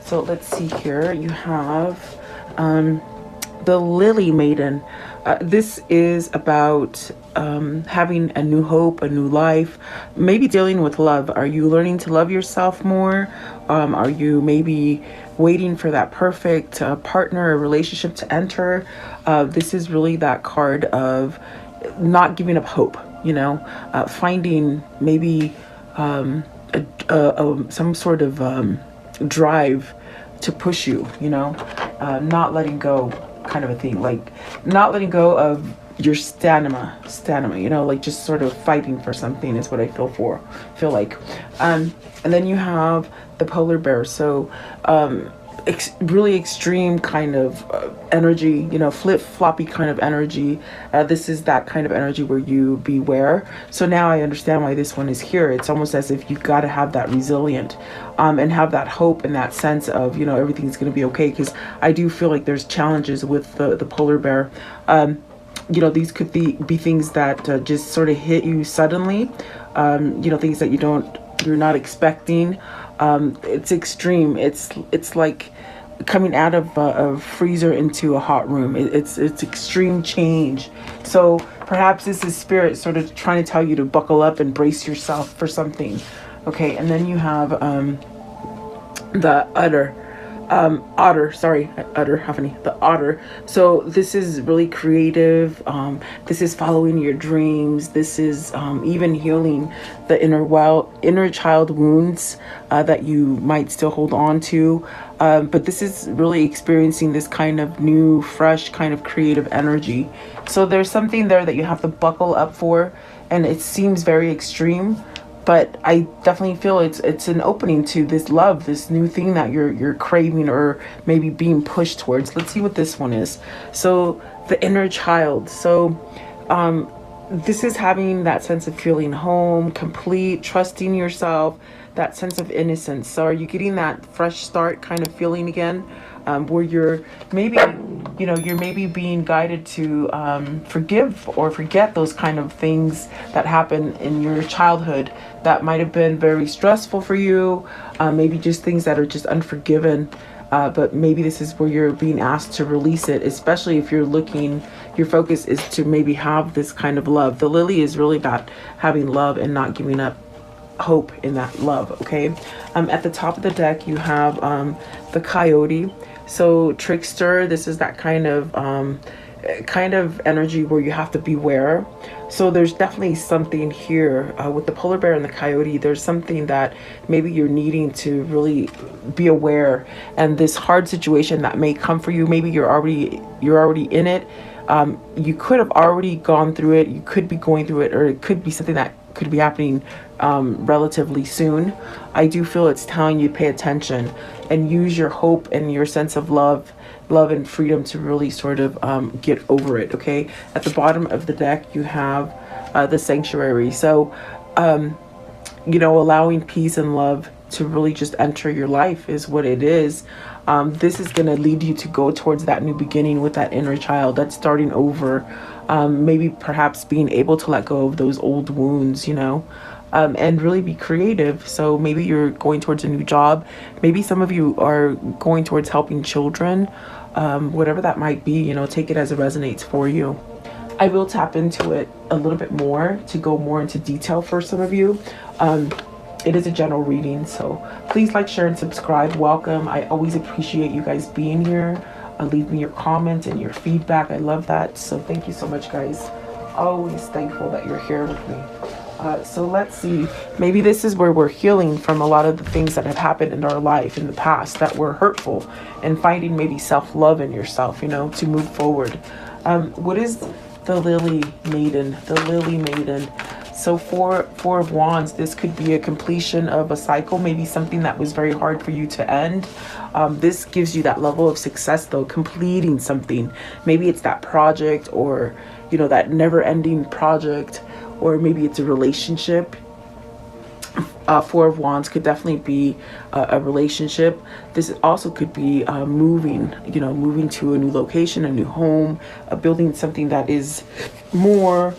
So let's see here. You have the Lily Maiden. This is about having a new hope, a new life, maybe dealing with love. Are you learning to love yourself more? Are you maybe waiting for that perfect partner or relationship to enter? This is really that card of not giving up hope, finding maybe some sort of drive to push you, not letting go, kind of a thing, like not letting go of your stamina, like just sort of fighting for something is what I feel like. And then you have the polar bear. So really extreme kind of energy, flip-floppy kind of energy. This is that kind of energy where you beware. So now I understand why this one is here. It's almost as if you've got to have that resilient and have that hope and that sense of, everything's going to be okay. Because I do feel like there's challenges with the polar bear. These could be things that just sort of hit you suddenly, things that you're not expecting. It's extreme. It's like coming out of a freezer into a hot room. It's extreme change. So perhaps this is spirit sort of trying to tell you to buckle up and brace yourself for something. Okay, and then you have the the otter. So this is really creative. This is following your dreams. This is even healing the inner child wounds that you might still hold on to. But this is really experiencing this kind of new, fresh, kind of creative energy. So there's something there that you have to buckle up for, and it seems very extreme. But I definitely feel it's an opening to this love, this new thing that you're craving or maybe being pushed towards. Let's see what this one is. So the inner child. So this is having that sense of feeling home, complete, trusting yourself, that sense of innocence. So are you getting that fresh start kind of feeling again? Where you're maybe being guided to forgive or forget those kind of things that happen in your childhood that might have been very stressful for you, maybe just things that are just unforgiven. But maybe this is where you're being asked to release it, especially if your focus is to maybe have this kind of love. The lily is really about having love and not giving up hope in that love. Okay. At the top of the deck, you have the coyote. So trickster, this is that kind of energy where you have to beware. So there's definitely something here with the polar bear and the coyote. There's something that maybe you're needing to really be aware, and this hard situation that may come for you, maybe you're already in it. You could have already gone through it, you could be going through it, or it could be something that could be happening relatively soon. I do feel it's telling you pay attention and use your hope and your sense of love and freedom to really sort of get over it. Okay, at the bottom of the deck you have the sanctuary. So allowing peace and love to really just enter your life is what it is. This is going to lead you to go towards that new beginning with that inner child, that's starting over. Maybe perhaps being able to let go of those old wounds, and really be creative. So maybe you're going towards a new job. Maybe some of you are going towards helping children, whatever that might be, take it as it resonates for you. I will tap into it a little bit more to go more into detail for some of you. It is a general reading, so please like, share, and subscribe. Welcome. I always appreciate you guys being here. Leave me your comments and your feedback. I love that. So thank you so much, guys. Always thankful that you're here with me. So let's see. Maybe this is where we're healing from a lot of the things that have happened in our life in the past that were hurtful, and finding maybe self-love in yourself, to move forward. What is the Lily Maiden? The Lily Maiden. So four of wands, this could be a completion of a cycle, maybe something that was very hard for you to end. This gives you that level of success though, completing something. Maybe it's that project, or that never-ending project, or maybe it's a relationship. Four of wands could definitely be a relationship. This also could be moving to a new location, a new home, building something that is more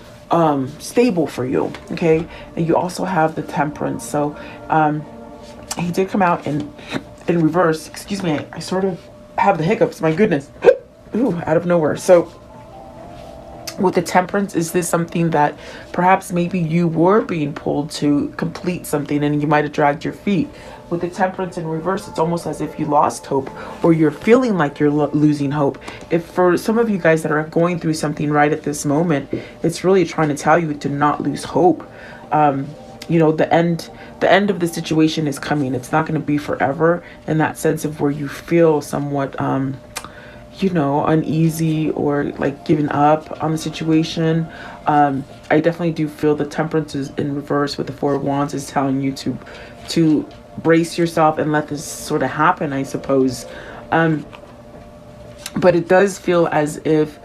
stable for you. Okay. And you also have the Temperance. So he did come out and in reverse, excuse me, I sort of have the hiccups, my goodness. Ooh, out of nowhere. So with the temperance, is this something that perhaps maybe you were being pulled to complete something and you might have dragged your feet? With the temperance in reverse, it's almost as if you lost hope, or you're feeling like you're losing hope. If for some of you guys that are going through something right at this moment, it's really trying to tell you to not lose hope. You know, the end of the situation is coming. It's not going to be forever, in that sense of where you feel somewhat you know, uneasy or like giving up on the situation. I definitely do feel the temperance is in reverse with the Four of Wands is telling you to brace yourself and let this sort of happen, I suppose. But it does feel as if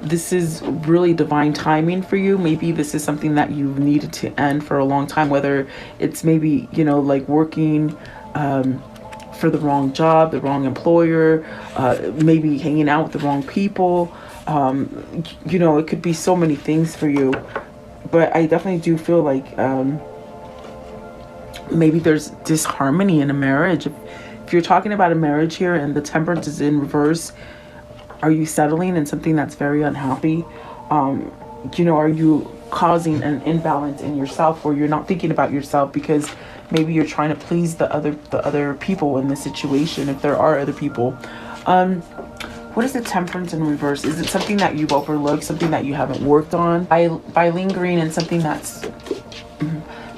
this is really divine timing for you. Maybe this is something that you've needed to end for a long time, whether it's maybe, you know, like working for the wrong job, the wrong employer, maybe hanging out with the wrong people. You know, it could be so many things for you. But I definitely do feel like maybe there's disharmony in a marriage. If you're talking about a marriage here and the temperance is in reverse, are you settling in something that's very unhappy? You know, are you causing an imbalance in yourself where you're not thinking about yourself because maybe you're trying to please the other people in the situation, if there are other people? What is the temperance in reverse? Is it something that you've overlooked, something that you haven't worked on? By lingering in something that's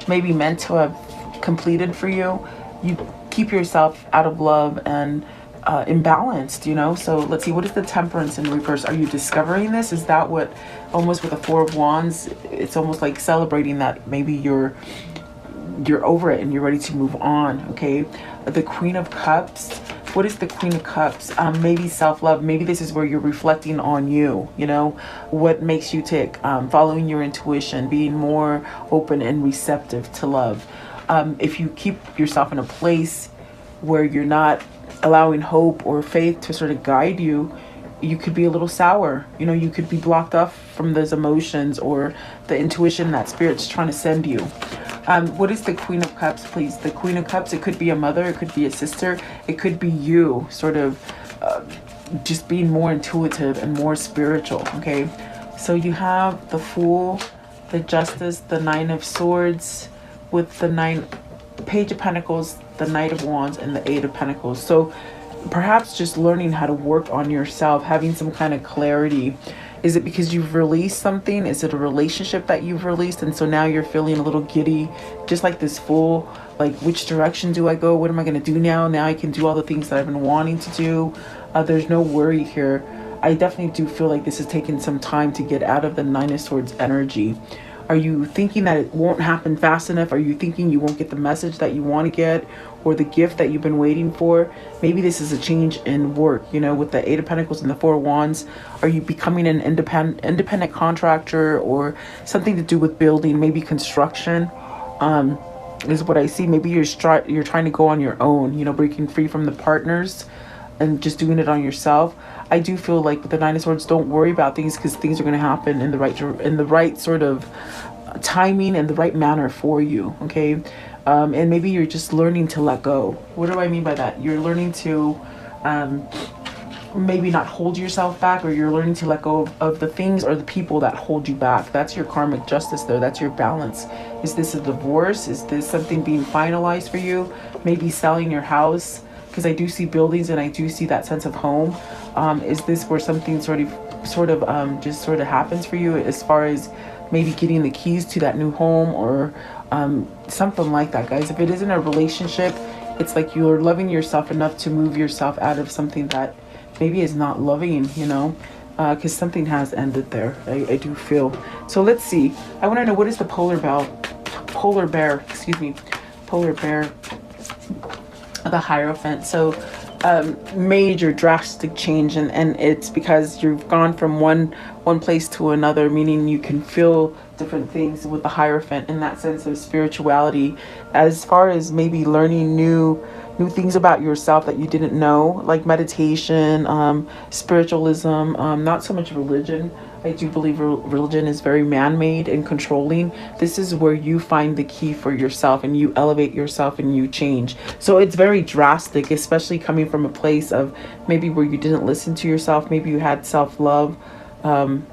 maybe meant to have completed for you, you keep yourself out of love and imbalanced, you know? So let's see, what is the temperance in reverse? Are you discovering this? Is that what, almost with the Four of Wands, it's almost like celebrating that maybe you're over it and you're ready to move on, okay? The Queen of Cups. What is the Queen of Cups? Maybe self-love. Maybe this is where you're reflecting on you, you know, what makes you tick, following your intuition, being more open and receptive to love. If you keep yourself in a place where you're not allowing hope or faith to sort of guide you, you could be a little sour. You know, you could be blocked off from those emotions or the intuition that Spirit's trying to send you. What is the Queen of Cups, please? The Queen of Cups, it could be a mother, it could be a sister, it could be you sort of just being more intuitive and more spiritual, okay? So you have the Fool, the Justice, the Nine of Swords with the Page of Pentacles, the Knight of Wands, and the Eight of Pentacles. So perhaps just learning how to work on yourself, having some kind of clarity. Is it because you've released something? Is it a relationship that you've released? And so now you're feeling a little giddy, just like this Fool. Like, which direction do I go? What am I going to do now? Now I can do all the things that I've been wanting to do. There's no worry here. I definitely do feel like this has taken some time to get out of the Nine of Swords energy. Are you thinking that it won't happen fast enough? Are you thinking you won't get the message that you want to get or the gift that you've been waiting for? Maybe this is a change in work, you know, with the Eight of Pentacles and the Four of Wands. Are you becoming an independent contractor or something to do with building, maybe construction? Is what I see. Maybe you're trying to go on your own, you know, breaking free from the partners and just doing it on yourself. I do feel like with the Nine of Swords, don't worry about things because things are going to happen in the right sort of timing and the right manner for you, okay? And maybe you're just learning to let go. What do I mean by that? You're learning to maybe not hold yourself back, or you're learning to let go of the things or the people that hold you back. That's your karmic justice there. That's your balance. Is this a divorce? Is this something being finalized for you? Maybe selling your house, because I do see buildings and I do see that sense of home. Is this where something sort of happens for you, as far as maybe getting the keys to that new home or something like that, guys? If it isn't a relationship, it's like you're loving yourself enough to move yourself out of something that maybe is not loving, you know, because something has ended there. I do feel. So let's see. I want to know, what is the polar bear, the Hierophant. So major drastic change, and it's because you've gone from one place to another, meaning you can feel different things with the Hierophant in that sense of spirituality, as far as maybe learning new new things about yourself that you didn't know, like meditation, spiritualism, not so much religion. I do believe religion is very man-made and controlling. This is where you find the key for yourself and you elevate yourself and you change. So it's very drastic, especially coming from a place of maybe where you didn't listen to yourself. Maybe you had self-love, a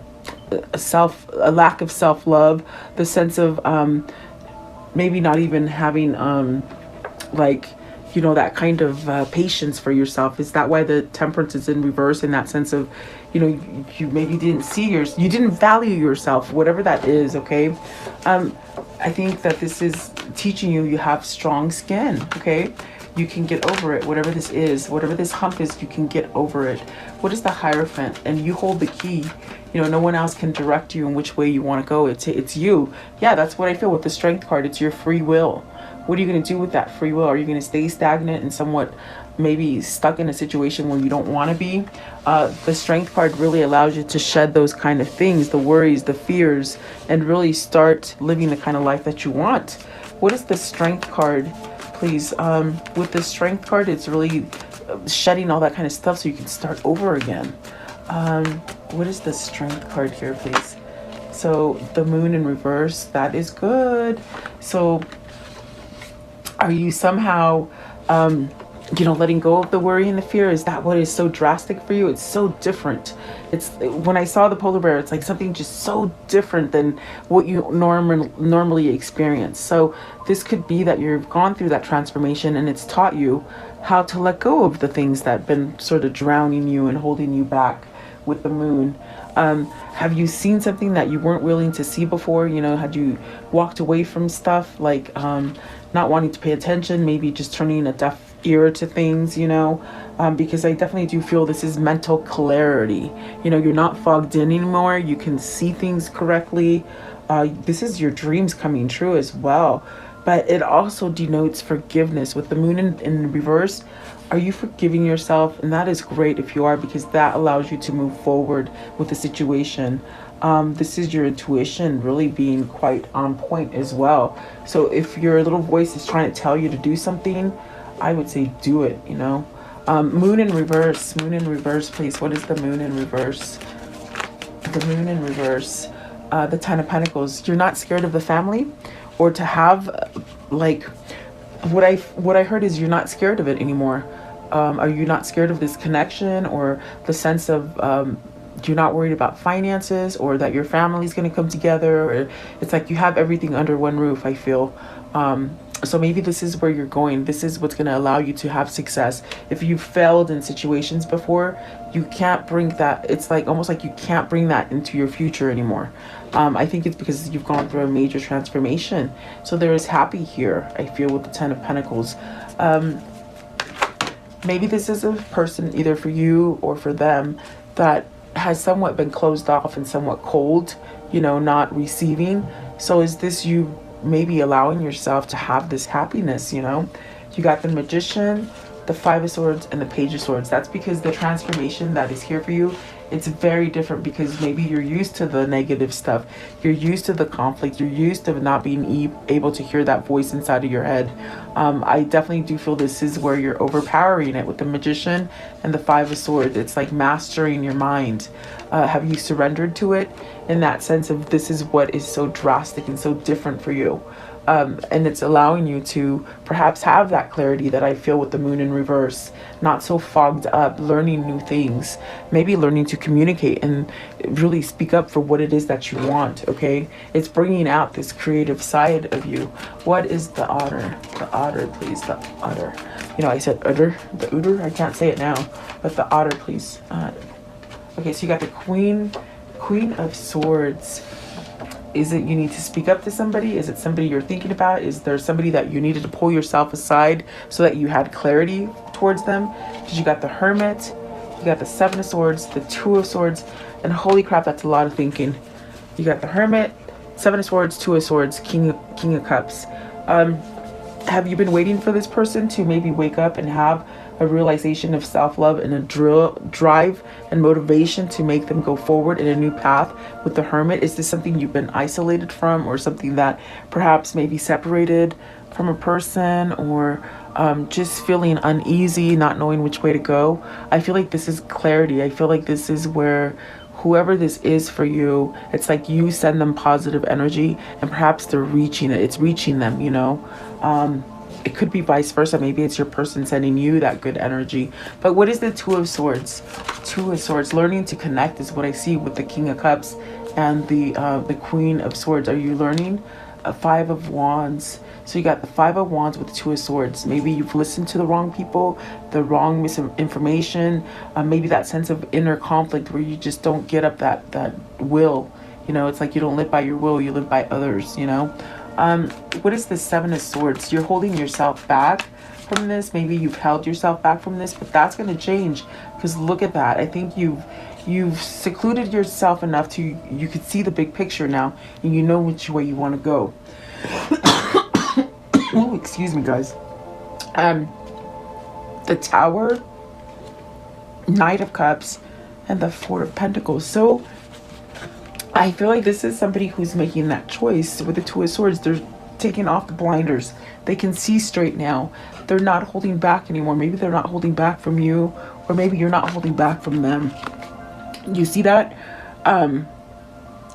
lack of self-love, the sense of maybe not even having like, you know, that kind of patience for yourself. Is that why the temperance is in reverse, in that sense of, you know, you maybe didn't see you didn't value yourself, whatever that is. Okay. I think that this is teaching you have strong skin. Okay. You can get over it, whatever this is, whatever this hump is, you can get over it. What is the Hierophant? And you hold the key. You know, no one else can direct you in which way you want to go. It's you. Yeah, that's what I feel with the Strength card. It's your free will. What are you going to do with that free will? Are you going to stay stagnant and somewhat maybe stuck in a situation where you don't want to be? The Strength card really allows you to shed those kind of things, the worries, the fears, and really start living the kind of life that you want. What is the Strength card? Please, with the Strength card, it's really shedding all that kind of stuff so you can start over again. What is the Strength card here, please? So the Moon in reverse, that is good. So are you somehow, you know, letting go of the worry and the fear? Is that what is so drastic for you? It's so different. It's when I saw the polar bear, it's like something just so different than what you normally experience. So this could be that you've gone through that transformation and it's taught you how to let go of the things that have been sort of drowning you and holding you back with the Moon. Have you seen something that you weren't willing to see before? You know, had you walked away from stuff, like not wanting to pay attention, maybe just turning a deaf ear to things, you know, because I definitely do feel this is mental clarity. You know, you're not fogged in anymore. You can see things correctly. This is your dreams coming true as well. But it also denotes forgiveness. With the Moon in reverse, are you forgiving yourself? And that is great if you are, because that allows you to move forward with the situation. This is your intuition really being quite on point as well. So if your little voice is trying to tell you to do something, I would say do it, you know. Moon in reverse, please. What is the Moon in reverse? The Moon in reverse, the Ten of Pentacles. You're not scared of the family, or to have, like, what I heard is you're not scared of it anymore. Are you not scared of this connection, or the sense of you're not worried about finances, or that your family's going to come together, or it's like you have everything under one roof, I feel. So maybe this is where you're going. This is what's going to allow you to have success. If you've failed in situations before, you can't bring that. It's like almost like you can't bring that into your future anymore. I think it's because you've gone through a major transformation. So there is happy here, I feel, with the Ten of Pentacles. Maybe this is a person, either for you or for them, that has somewhat been closed off and somewhat cold, you know, not receiving. So is this you maybe allowing yourself to have this happiness? You know, you got the Magician, the Five of Swords, and the Page of Swords. That's because the transformation that is here for you, it's very different, because maybe you're used to the negative stuff. You're used to the conflict. You're used to not being able to hear that voice inside of your head. I definitely do feel this is where you're overpowering it with the Magician and the Five of Swords. It's like mastering your mind. Have you surrendered to it, in that sense of this is what is so drastic and so different for you? And it's allowing you to perhaps have that clarity that I feel with the Moon in reverse, not so fogged up, learning new things, maybe learning to communicate and really speak up for what it is that you want. Okay, it's bringing out this creative side of you. What is the Otter? The Otter, please. The Otter. You know, I said Otter, the Otter. I can't say it now, but the Otter, please. Okay, so you got the Queen of Swords. Is it you need to speak up to somebody? Is it somebody you're thinking about? Is there somebody that you needed to pull yourself aside so that you had clarity towards them? Because you got the Hermit, you got the Seven of Swords, the Two of Swords, and holy crap, that's a lot of thinking. You got the Hermit, Seven of Swords, Two of Swords, King of Cups. Have you been waiting for this person to maybe wake up and have a realization of self-love and a drive and motivation to make them go forward in a new path with the Hermit? Is this something you've been isolated from, or something that perhaps maybe separated from a person, or just feeling uneasy, not knowing which way to go. I feel like this is clarity. I feel like this is where whoever this is for you, it's like you send them positive energy and perhaps they're reaching it. It's reaching them, you know. It could be vice versa. Maybe it's your person sending you that good energy. But what is the Two of Swords? Two of Swords. Learning to connect is what I see with the King of Cups and the Queen of Swords. Are you learning? Five of Wands. So you got the Five of Wands with the Two of Swords. Maybe you've listened to the wrong people, the wrong misinformation, maybe that sense of inner conflict where you just don't get up that will. You know, it's like you don't live by your will, you live by others, you know. What is the Seven of Swords? You're holding yourself back from this. Maybe you've held yourself back from this, but that's going to change, because look at that. I think you've secluded yourself enough to you could see the big picture now, and you know which way you want to go. Oh, excuse me, guys. The Tower, Knight of Cups, and the Four of Pentacles. So I feel like this is somebody who's making that choice with the Two of Swords. They're taking off the blinders. They can see straight now. They're not holding back anymore. Maybe they're not holding back from you, or maybe you're not holding back from them. You see that?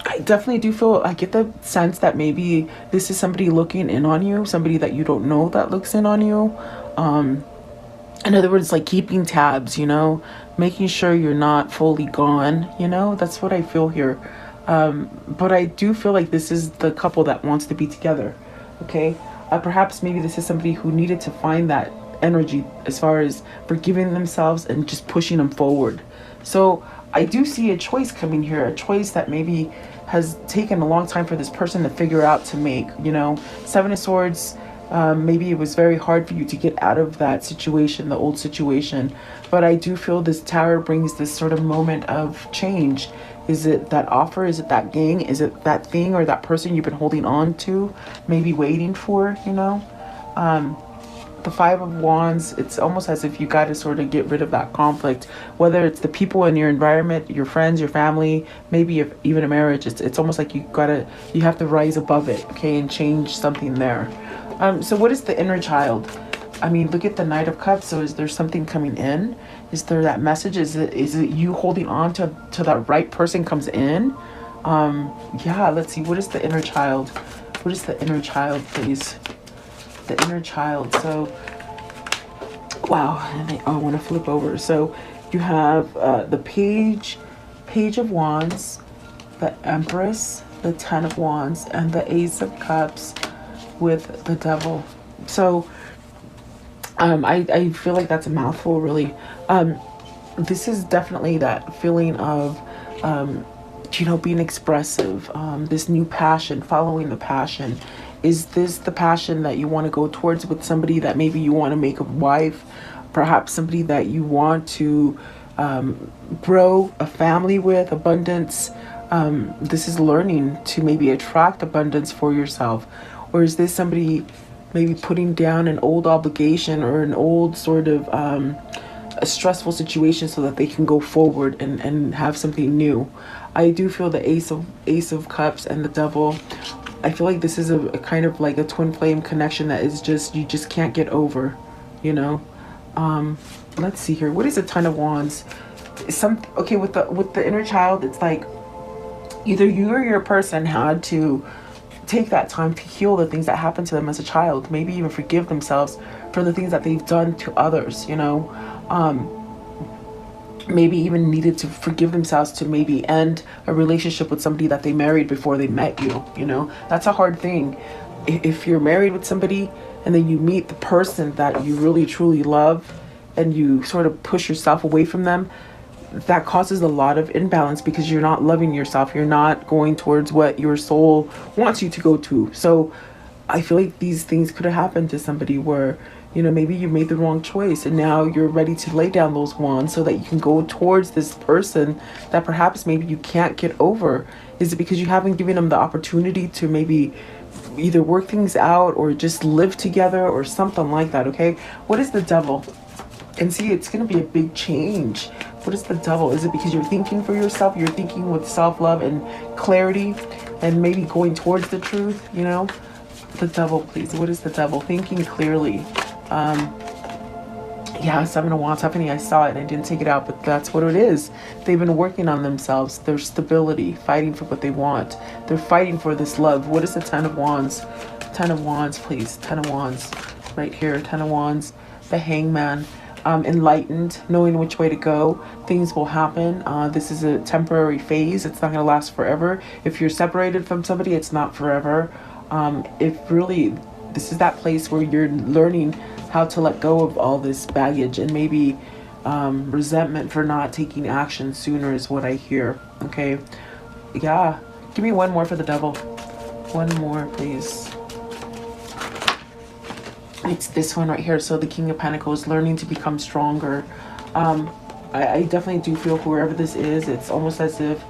I definitely do feel, I get the sense that maybe this is somebody looking in on you, somebody that you don't know that looks in on you. In other words, like keeping tabs, you know, making sure you're not fully gone, you know, that's what I feel here. But I do feel like this is the couple that wants to be together, okay? Perhaps maybe this is somebody who needed to find that energy as far as forgiving themselves and just pushing them forward. So I do see a choice coming here, a choice that maybe has taken a long time for this person to figure out to make, you know. Seven of Swords, maybe it was very hard for you to get out of that situation, the old situation. But I do feel this Tower brings this sort of moment of change. Is it that offer? Is it that gang? Is it that thing or that person you've been holding on to, maybe waiting for, you know? The Five of Wands, it's almost as if you got to sort of get rid of that conflict, whether it's the people in your environment, your friends, your family, maybe if even a marriage. It's almost like you have to rise above it, okay, and change something there. So what is the inner child? I mean, look at the Knight of Cups. So is there something coming in? Is there that message? Is it you holding on to that right person comes in? Yeah, let's see. What is the inner child? What is the inner child, please? The inner child. So, wow. And I want to flip over. So you have the Page of Wands, the Empress, the Ten of Wands, and the Ace of Cups with the Devil. So I feel like that's a mouthful, really. This is definitely that feeling of you know, being expressive, this new passion, following the passion. Is this the passion that you want to go towards with somebody that maybe you want to make a wife, perhaps somebody that you want to grow a family with, abundance? This is learning to maybe attract abundance for yourself. Or is this somebody maybe putting down an old obligation or an old sort of a stressful situation so that they can go forward and have something new? I do feel the Ace of Cups and the Devil. I feel like this is a kind of like a twin flame connection that is just, you just can't get over, you know. Let's see here. What is a Ten of Wands? Okay, with the inner child, it's like either you or your person had to take that time to heal the things that happened to them as a child, maybe even forgive themselves for the things that they've done to others, you know. Maybe even needed to forgive themselves to maybe end a relationship with somebody that they married before they met you, you know. That's a hard thing. If you're married with somebody and then you meet the person that you really truly love and you sort of push yourself away from them, that causes a lot of imbalance because you're not loving yourself. You're not going towards what your soul wants you to go to. So I feel like these things could have happened to somebody where, you know, maybe you made the wrong choice and now you're ready to lay down those wands so that you can go towards this person that perhaps maybe you can't get over. Is it because you haven't given them the opportunity to maybe either work things out or just live together or something like that, okay? What is the Devil? And see, it's going to be a big change. What is the Devil? Is it because you're thinking for yourself? You're thinking with self-love and clarity and maybe going towards the truth, you know? The Devil, please. What is the Devil? Thinking clearly. Yeah, Seven of Wands. Happening. I saw it and I didn't take it out, but that's what it is. They've been working on themselves, their stability, fighting for what they want. They're fighting for this love. What is the Ten of Wands? Ten of Wands, please. Ten of Wands. Right here. Ten of Wands. The Hangman. Enlightened, knowing which way to go. Things will happen. This is a temporary phase. It's not going to last forever. If you're separated from somebody, it's not forever. If really, this is that place where you're learning how to let go of all this baggage and maybe resentment for not taking action sooner is what I hear. Okay. Yeah. Give me one more for the Devil. One more, please. It's this one right here. So the King of Pentacles, learning to become stronger. I definitely do feel whoever this is, it's almost as if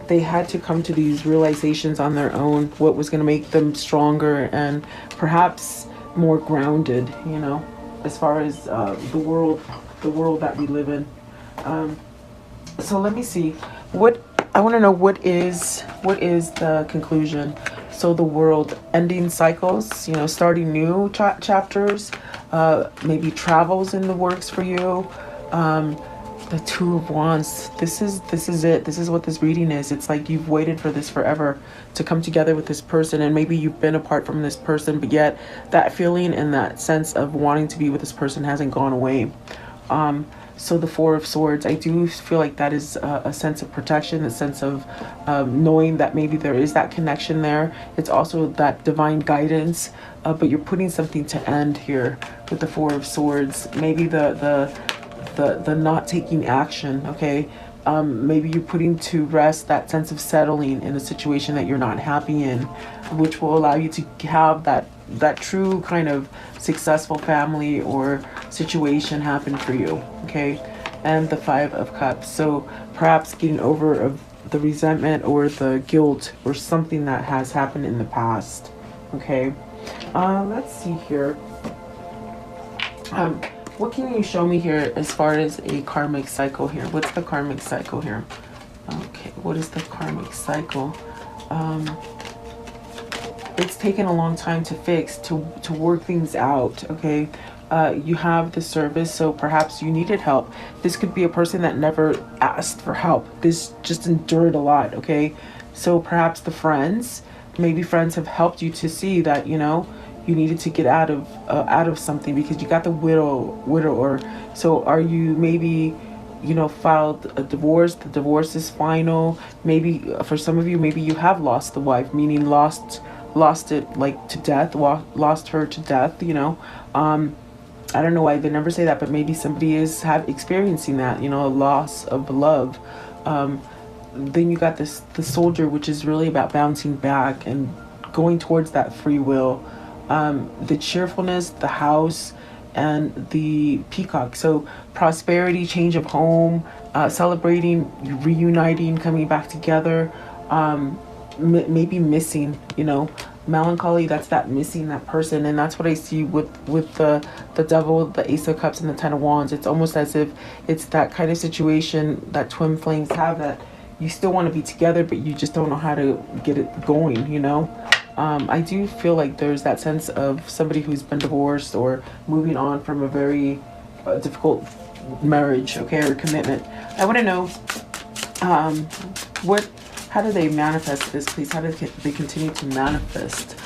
they had to come to these realizations on their own, what was going to make them stronger and perhaps more grounded, you know, as far as the world that we live in. So let me see. What I want to know, what is the conclusion? So the world, ending cycles, you know, starting new chapters, maybe travels in the works for you. The Two of Wands. This is it. This is what this reading is. It's like you've waited for this forever to come together with this person, and maybe you've been apart from this person, but yet that feeling and that sense of wanting to be with this person hasn't gone away. So the Four of Swords, I do feel like that is a sense of protection, a sense of knowing that maybe there is that connection there. It's also that divine guidance, but you're putting something to end here with the Four of Swords. Maybe the not taking action, okay? Maybe you're putting to rest that sense of settling in a situation that you're not happy in, which will allow you to have that true kind of successful family or situation happen for you, okay? And the Five of Cups. So perhaps getting over of the resentment or the guilt or something that has happened in the past, okay? Let's see here. What can you show me here as far as a karmic cycle here? What's the karmic cycle here? Okay, what is the karmic cycle? It's taken a long time to fix, to work things out, okay? You have the service, so perhaps you needed help. This could be a person that never asked for help. This just endured a lot, okay? So perhaps the friends, maybe friends have helped you to see that, you know, you needed to get out of something because you got the widower. So are you maybe, you know, filed a divorce? The divorce is final. Maybe for some of you, maybe you have lost the wife, meaning lost it like to death, lost her to death, you know. I don't know why they never say that, but maybe somebody is experiencing that, you know, a loss of love. Then you got the Soldier, which is really about bouncing back and going towards that free will. The cheerfulness, the House, and the Peacock. So prosperity, change of home, celebrating, reuniting, coming back together. Maybe missing, you know, melancholy. That's that missing that person, and that's what I see with the Devil, the Ace of Cups, and the Ten of Wands. It's almost as if it's that kind of situation that twin flames have, that you still want to be together, but you just don't know how to get it going, you know. I do feel like there's that sense of somebody who's been divorced or moving on from a very difficult marriage, okay, or commitment. I want to know how do they manifest this, please? How do they continue to manifest?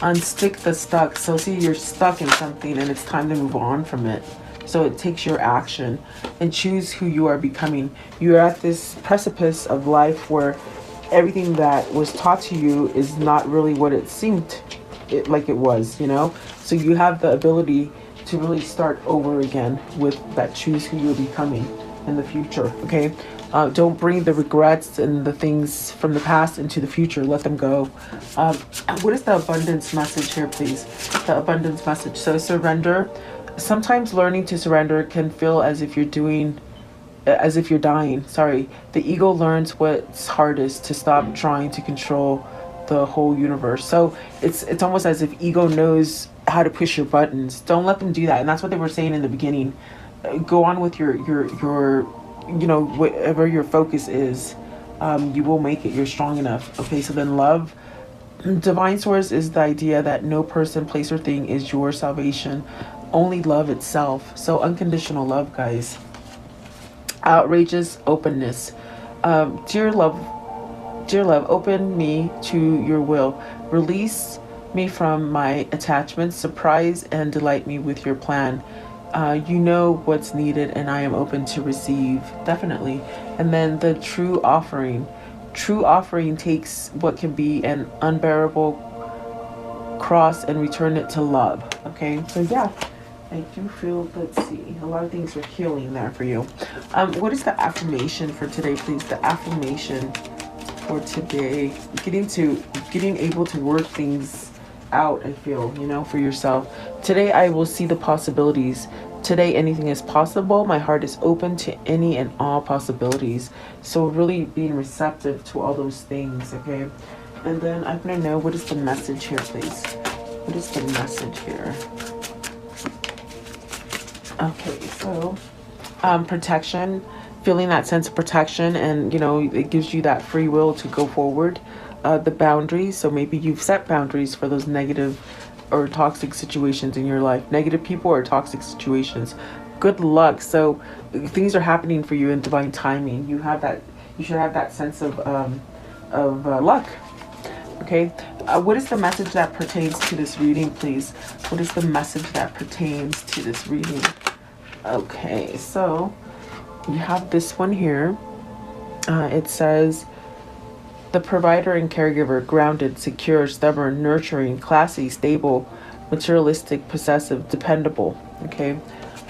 Unstick the stuck. So see, you're stuck in something and it's time to move on from it. So it takes your action and choose who you are becoming. You're at this precipice of life where everything that was taught to you is not really what it seemed like it was, you know? So you have the ability to really start over again with that choose who you're becoming in the future, okay? Don't bring the regrets and the things from the past into the future. Let them go. What is the abundance message here, please? The abundance message. So surrender. Sometimes learning to surrender can feel as if you're dying. Sorry. The ego learns what's hardest, to stop trying to control the whole universe. So it's almost as if ego knows how to push your buttons. Don't let them do that. And that's what they were saying in the beginning. Go on with your you know, whatever your focus is, you will make it. You're strong enough. Okay, so then love. Divine source is the idea that no person, place, or thing is your salvation. only love itself. So unconditional love, guys. Outrageous openness. Dear love, open me to your will. Release me from my attachments. Surprise and delight me with your plan. You know what's needed and I am open to receive. Definitely. And then the true offering. True offering takes what can be an unbearable cross and return it to love. Okay, so yeah, I do feel, let's see, a lot of things are healing there for you. What is the affirmation for today, please? The affirmation for today, getting able to work things out, I feel, you know, for yourself. Today I will see the possibilities. Today anything is possible. My heart is open to any and all possibilities. So really being receptive to all those things, okay? And then I'm gonna know, what is the message here, please? What is the message here? Okay, so protection, feeling that sense of protection, and you know, it gives you that free will to go forward. The boundaries, so maybe you've set boundaries for those negative or toxic situations in your life, negative people or toxic situations. Good luck. So things are happening for you in divine timing. You should have that sense of luck. Okay, what is the message that pertains to this reading, please? What is the message that pertains to this reading? Okay, so you have this one here. It says, the provider and caregiver, grounded, secure, stubborn, nurturing, classy, stable, materialistic, possessive, dependable. Okay,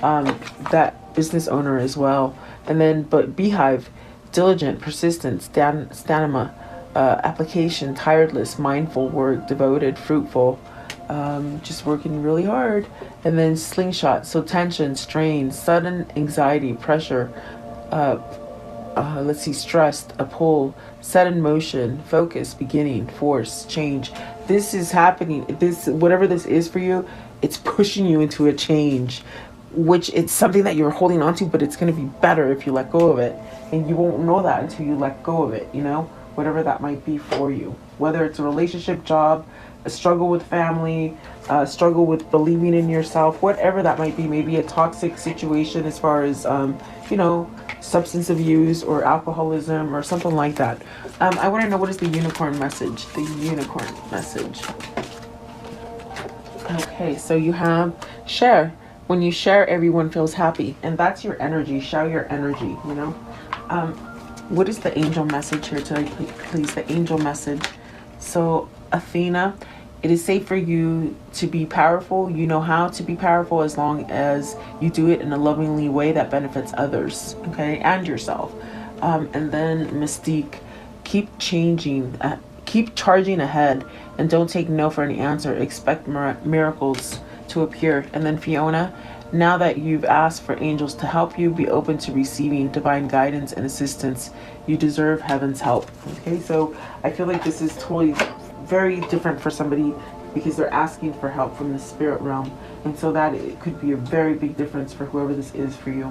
that business owner as well. And then, but beehive, diligent, persistent, stamina, application, tireless, mindful, work, devoted, fruitful, just working really hard. And then slingshot, so tension, strain, sudden anxiety, pressure, let's see, stressed, a pull, set in motion, focus, beginning, force, change. This is happening. This, whatever this is for you, it's pushing you into a change, which it's something that you're holding on to, but it's going to be better if you let go of it. And you won't know that until you let go of it, you know, whatever that might be for you, whether it's a relationship, job, a struggle with family, struggle with believing in yourself, whatever that might be. Maybe a toxic situation as far as, you know, substance abuse or alcoholism or something like that. I want to know, what is the unicorn message? The unicorn message. Okay, so you have share. When you share, everyone feels happy. And that's your energy. Share your energy, you know. What is the angel message here today, please? The angel message. So Athena, it is safe for you to be powerful. You know how to be powerful as long as you do it in a lovingly way that benefits others, okay, and yourself. And then Mystique, keep charging ahead, and don't take no for any answer. Expect miracles to appear. And then Fiona, now that you've asked for angels to help you, be open to receiving divine guidance and assistance. You deserve heaven's help. Okay, so I feel like this is totally very different for somebody because they're asking for help from the spirit realm, and so that it could be a very big difference for whoever this is for you.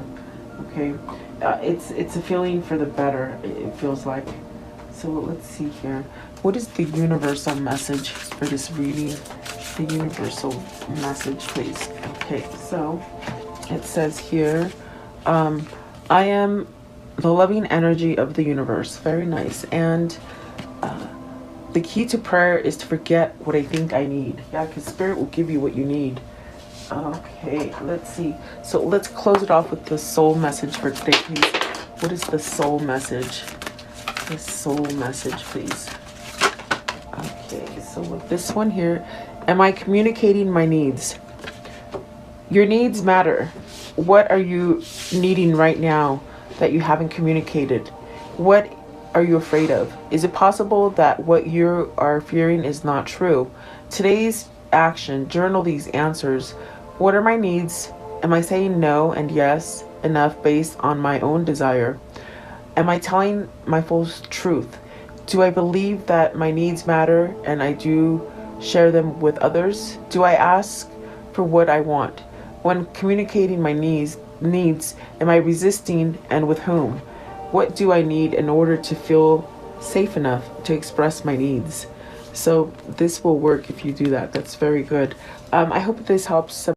Okay, it's a feeling for the better, it feels like. So let's see here, what is the universal message for this reading? The universal message, please. Okay, so it says here, I am the loving energy of the universe. Very nice. And the key to prayer is to forget what I think I need. Yeah, because spirit will give you what you need. Okay, let's see. So let's close it off with the soul message for today, please. What is the soul message? The soul message, please. Okay, so with this one here, am I communicating my needs? Your needs matter. What are you needing right now that you haven't communicated? What are you afraid of? Is it possible that what you are fearing is not true? Today's action, journal these answers. What are my needs? Am I saying no and yes enough based on my own desire? Am I telling my full truth? Do I believe that my needs matter and I do share them with others? Do I ask for what I want? When communicating my needs, am I resisting, and with whom? What do I need in order to feel safe enough to express my needs? So this will work if you do that. That's very good. I hope this helps.